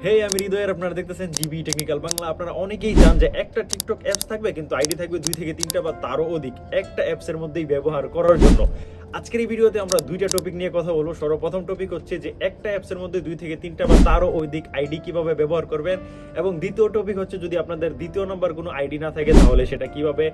হে আমি হৃদয়ের, আপনারা দেখতেছেন জিবি টেকনিক্যাল বাংলা। আপনারা অনেকেই জান যে একটা টিকটক অ্যাপস থাকবে কিন্তু আইডি থাকবে 2 থেকে 3টা বা তারও অধিক একটা অ্যাপসের মধ্যেই ব্যবহার করার জন্য। আজকের এই ভিডিওতে আমরা দুইটা টপিক নিয়ে কথা বলবো। সর্বপ্রথম টপিক হচ্ছে যে একটা অ্যাপসের মধ্যে 2 থেকে 3টা বা তারও অধিক আইডি কিভাবে ব্যবহার করবেন, এবং দ্বিতীয় টপিক হচ্ছে যদি আপনাদের দ্বিতীয় নাম্বার কোনো আইডি না থাকে তাহলে সেটা কিভাবে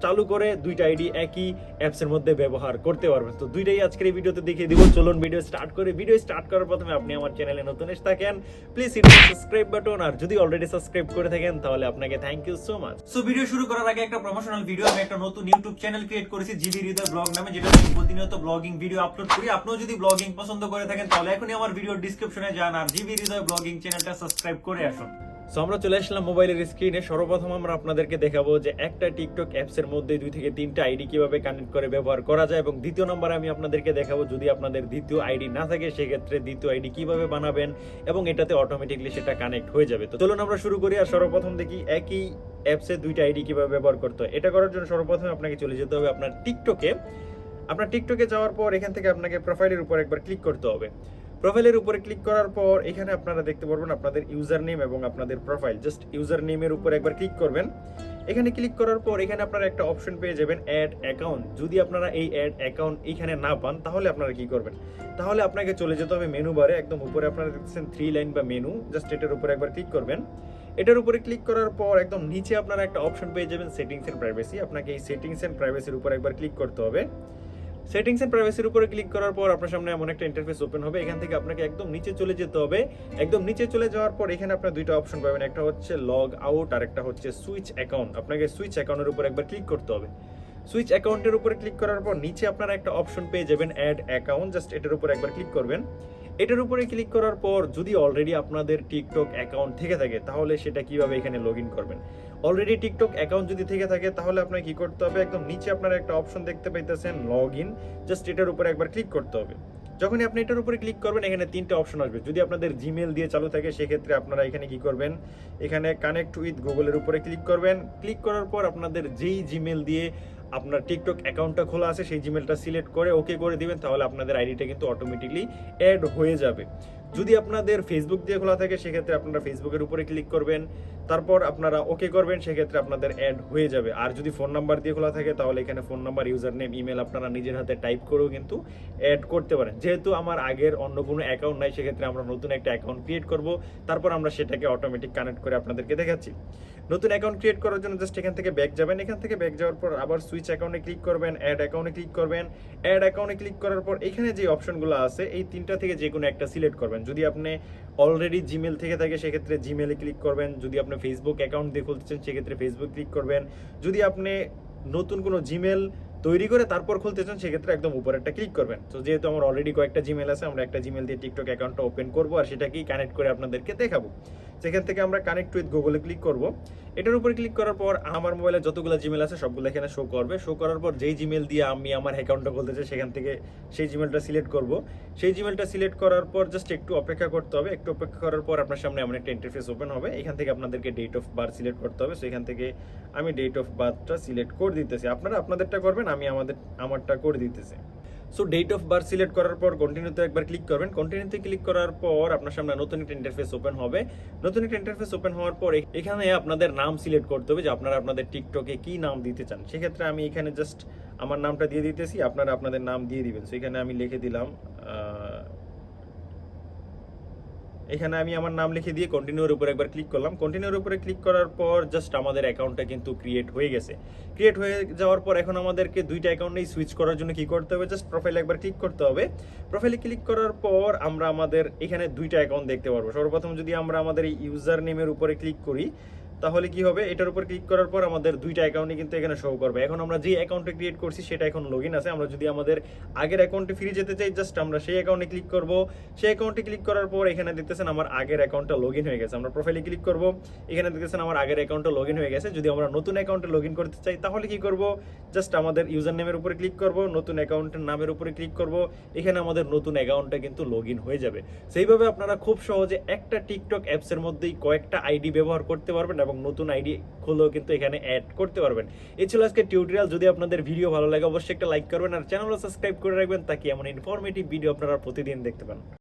চালু করে দুইটা আইডি একই অ্যাপসের মধ্যে ব্যবহার করতে পারবেন। তো দুইটাই আজকের এই ভিডিওতে দেখিয়ে দিব। চলুন ভিডিও স্টার্ট করে। ভিডিও স্টার্ট করার প্রথমে আপনি আমার চ্যানেলে নতুন এসে থাকেন, please hit the subscribe button, আর যদি অলরেডি সাবস্ক্রাইব করে থাকেন তাহলে আপনাকে thank you so much. So video শুরু করার আগে একটা প্রমোশনাল ভিডিও, আমি একটা নতুন ইউটিউব চ্যানেল ক্রিয়েট করেছি জিবি হৃদয় ব্লগ নামে, যেটা আমি প্রতিনিয়ত ব্লগিং ভিডিও আপলোড করি। আপনিও যদি ব্লগিং পছন্দ করে থাকেন তাহলে এখনই আমার ভিডিওর ডেসক্রিপশনে যান আর জিবি হৃদয় ব্লগিং চ্যানেলটা সাবস্ক্রাইব করে আসুন। সো আমরা চলে আসলাম মোবাইলের স্ক্রিনে। সর্বপ্রথম আমরা আপনাদেরকে দেখাবো যে একটা টিকটক অ্যাপসের মধ্যে 2 থেকে 3টা আইডি কিভাবে কানেক্ট করে ব্যবহার করা যায়, এবং দ্বিতীয় নম্বরে আমি আপনাদেরকে দেখাবো যদি আপনাদের দ্বিতীয় আইডি না থাকে সেক্ষেত্রে দ্বিতীয় আইডি কিভাবে বানাবেন এবং এটাতে অটোমেটিকলি সেটা কানেক্ট হয়ে যাবে। তো চলুন আমরা শুরু করি। আর সর্বপ্রথম দেখি একই অ্যাপসে 2টা আইডি কিভাবে ব্যবহার করতে হয়। এটা করার জন্য সর্বপ্রথমে আপনাকে চলে যেতে হবে আপনার টিকটকে যাওয়ার পর এখান থেকে আপনাকে প্রোফাইলের উপর একবার ক্লিক করতে হবে। প্রোফাইলের উপরে ক্লিক করার পর এখানে আপনারা দেখতে পারবেন আপনাদের ইউজার নেম এবং আপনাদের প্রোফাইল। জাস্ট ইউজার নেমের উপর একবার ক্লিক করবেন। এখানে ক্লিক করার পর এখানে আপনারা একটা অপশন পেয়ে যাবেন অ্যাড অ্যাকাউন্ট। যদি আপনারা এই অ্যাড অ্যাকাউন্ট এখানে না পান তাহলে আপনারা কি করবেন, তাহলে আপনাকে চলে যেতে হবে মেনু বারে। একদম উপরে আপনারা দেখতেছেন 3 লাইন বা মেনু, জাস্ট এটার উপরে একবার ক্লিক করবেন। এটার উপরে ক্লিক করার পর একদম নিচে আপনারা একটা অপশন পেয়ে যাবেন সেটিংস এন্ড প্রাইভেসি। আপনাকে এই সেটিংস এন্ড প্রাইভেসির উপর একবার ক্লিক করতে হবে। সেটিংস এন্ড প্রাইভেসির উপরে ক্লিক করার পর আপনার সামনে এমন একটা ইন্টারফেস ওপেন হবে। এখান থেকে আপনাকে একদম নিচে চলে যেতে হবে। একদম নিচে চলে যাওয়ার পর এখানে আপনার দুইটা অপশন পাবেন, একটা হচ্ছে লগ আউট আর একটা হচ্ছে সুইচ অ্যাকাউন্ট। আপনাকে সুইচ অ্যাকাউন্টের উপর একবার ক্লিক করতে হবে। সুইচ অ্যাকাউন্টের উপরে ক্লিক করার পর নিচে আপনারা একটা অপশন পেয়ে যাবেন অ্যাড অ্যাকাউন্ট। জাস্ট এটার উপর একবার ক্লিক করবেন। এটার উপরে ক্লিক করার পর যদি অলরেডি আপনাদের টিকটক অ্যাকাউন্ট থেকে থাকে তাহলে সেটা কিভাবে এখানে লগ ইন করবেন। অলরেডি টিকটক অ্যাকাউন্ট যদি থেকে থাকে তাহলে আপনাকে কি করতে হবে, একদম নিচে আপনারা একটা অপশন দেখতে পাইতেছেন লগ ইন, জাস্ট এটার উপরে একবার ক্লিক করতে হবে। যখনই আপনি এটার উপরে ক্লিক করবেন এখানে 3টে অপশন আসবে। যদি আপনাদের জিমেল দিয়ে চালু থাকে সেক্ষেত্রে আপনারা এখানে কি করবেন, এখানে কানেক্ট উইথ গুগলের উপরে ক্লিক করবেন। ক্লিক করার পর আপনাদের যেই জিমেল দিয়ে আপনার টিকটক অ্যাকাউন্টটা খোলা আছে সেই জিমেলটা সিলেক্ট করে ওকে করে দিবেন, তাহলে আপনাদের আইডিটা কিন্তু অটোমেটিকলি অ্যাড হয়ে যাবে। যদি আপনাদের ফেসবুক দিয়ে খোলা থাকে সেক্ষেত্রে আপনারা ফেসবুকের উপরে ক্লিক করবেন, তারপর আপনারা ওকে করবেন, সেক্ষেত্রে আপনাদের অ্যাড হয়ে যাবে। আর যদি ফোন নাম্বার দিয়ে খোলা থাকে তাহলে এখানে phone number, user name, email আপনারা নিজের হাতে টাইপ করেও কিন্তু অ্যাড করতে পারেন। যেহেতু আমার আগের অন্য কোনো অ্যাকাউন্ট নাই সেক্ষেত্রে আমরা নতুন একটা অ্যাকাউন্ট ক্রিয়েট করব, তারপর আমরা সেটাকে অটোমেটিক কানেক্ট করে আপনাদেরকে দেখাচ্ছি। নতুন অ্যাকাউন্ট ক্রিয়েট করার জন্য জাস্ট এখান থেকে ব্যাক যাবেন। এখান থেকে ব্যাক যাওয়ার পর আবার সুইচ অ্যাকাউন্টে ক্লিক করবেন, অ্যাড অ্যাকাউন্টে ক্লিক করবেন। অ্যাড অ্যাকাউন্টে ক্লিক করার পর এখানে যে অপশনগুলো আছে এই 3টা থেকে যে কোনো একটা সিলেক্ট করবেন। যদি আপনি অলরেডি জিমেল থেকে থাকে সেক্ষেত্রে জিমেলে ক্লিক করবেন। যদি আপনি ফেসবুক অ্যাকাউন্ট দিয়ে খুলতেছেন সেক্ষেত্রে ফেসবুক ক্লিক করবেন। যদি আপনি নতুন কোনো জিমেল তৈরি করে তারপর খুলতে চান সেক্ষেত্রে একদম উপরে একটা ক্লিক করবেন। তো যেহেতু আমার অলরেডি কয়েকটা জিমেল আছে, আমরা একটা জিমেল দিয়ে টিকটক অ্যাকাউন্টটা ওপেন করবো আর সেটাকেই কানেক্ট করে আপনাদেরকে দেখাবো। সেখান থেকে আমরা কানেক্ট উইথ গুগলে ক্লিক করব। এটার উপরে ক্লিক করার পর আমার মোবাইলে যতগুলো জিমেল আছে সবগুলো এখানে শো করবে। শো করার পর যেই জিমেল দিয়ে আমি আমার অ্যাকাউন্টটা খুলতে চাই সেখান থেকে সেই জিমেলটা সিলেক্ট করব। সেই জিমেলটা সিলেক্ট করার পর জাস্ট একটু অপেক্ষা করতে হবে। একটু অপেক্ষা করার পর আপনার সামনে এমন একটা ইন্টারফেস ওপেন হবে। এখান থেকে আপনাদেরকে ডেট অফ বার্থ সিলেক্ট করতে হবে। সো এখান থেকে আমি ডেট অফ বার্থটা সিলেক্ট করে দিতেছি। আপনারা আপনাদেরটা করবেন, আমি আমারটা করে দিতেছি। So date of birth select করার পর কন্টিনিউতে একবার ক্লিক করবেন। কন্টিনিউতে ক্লিক করার পর আপনার সামনে নতুন একটা ইন্টারফেস ওপেন হবে। নতুন একটা ইন্টারফেস ওপেন হওয়ার পর এখানে আপনাদের নাম সিলেক্ট করতে হবে যে আপনারা আপনাদের টিকটকে কি নাম দিতে চান। সেক্ষেত্রে আমি এখানে জাস্ট আমার নামটা দিয়ে দিতেছি, আপনারা আপনাদের নাম দিয়ে দিবেন। সো এখানে আমি লিখে দিলাম, এখানে আমি আমার নাম লিখে দিয়ে কন্টিনিউর উপর একবার ক্লিক করলাম। কন্টিনিউর উপরে ক্লিক করার পর জাস্ট আমাদের অ্যাকাউন্টটা কিন্তু ক্রিয়েট হয়ে গেছে। ক্রিয়েট হয়ে যাওয়ার পর এখন আমাদেরকে 2টা অ্যাকাউন্টেই সুইচ করার জন্য কি করতে হবে, জাস্ট প্রোফাইলে একবার ক্লিক করতে হবে। প্রোফাইলে ক্লিক করার পর আমরা আমাদের এখানে 2টা অ্যাকাউন্ট দেখতে পারবো। সর্বপ্রথম যদি আমরা আমাদের এই ইউজার নেমের উপরে ক্লিক করি তাহলে কি হবে, এটার উপর ক্লিক করার পর আমাদের 2টা অ্যাকাউন্টই কিন্তু এখানে শো করবে। এখন আমরা যে অ্যাকাউন্টে ক্রিয়েট করছি সেটা এখন লগ ইন আছে। আমরা যদি আমাদের আগের অ্যাকাউন্টে ফিরে যেতে চাই জাস্ট আমরা সেই অ্যাকাউন্টে ক্লিক করব। সেই অ্যাকাউন্টে ক্লিক করার পর এখানে দেখতেছেন আমার আগের অ্যাকাউন্টটা লগ ইন হয়ে গেছে। আমরা প্রোফাইলে ক্লিক করব, এখানে দেখতেছেন আমার আগের অ্যাকাউন্টটা লগ ইন হয়ে গেছে। যদি আমরা নতুন অ্যাকাউন্টে লগ ইন করতে চাই তাহলে কি করব, জাস্ট আমাদের ইউজার নেমের উপরে ক্লিক করব, নতুন অ্যাকাউন্টের নামের উপরে ক্লিক করব, এখানে আমাদের নতুন অ্যাকাউন্টটা কিন্তু লগ ইন হয়ে যাবে। সেইভাবে আপনারা খুব সহজে একটা টিকটক অ্যাপসের মধ্যেই কয়েকটা আইডি ব্যবহার করতে পারবেন এবং নতুন আইডি খুলেও কিন্তু এখানে অ্যাড করতে পারবেন। এই ছিল আজকে টিউটোরিয়াল। যদি আপনাদের ভিডিও ভালো লাগে অবশ্যই একটা লাইক করবেন আর চ্যানেলও সাবস্ক্রাইব করে রাখবেন তাকে এমন ইনফরমেটিভ ভিডিও আপনারা প্রতিদিন দেখতে পান।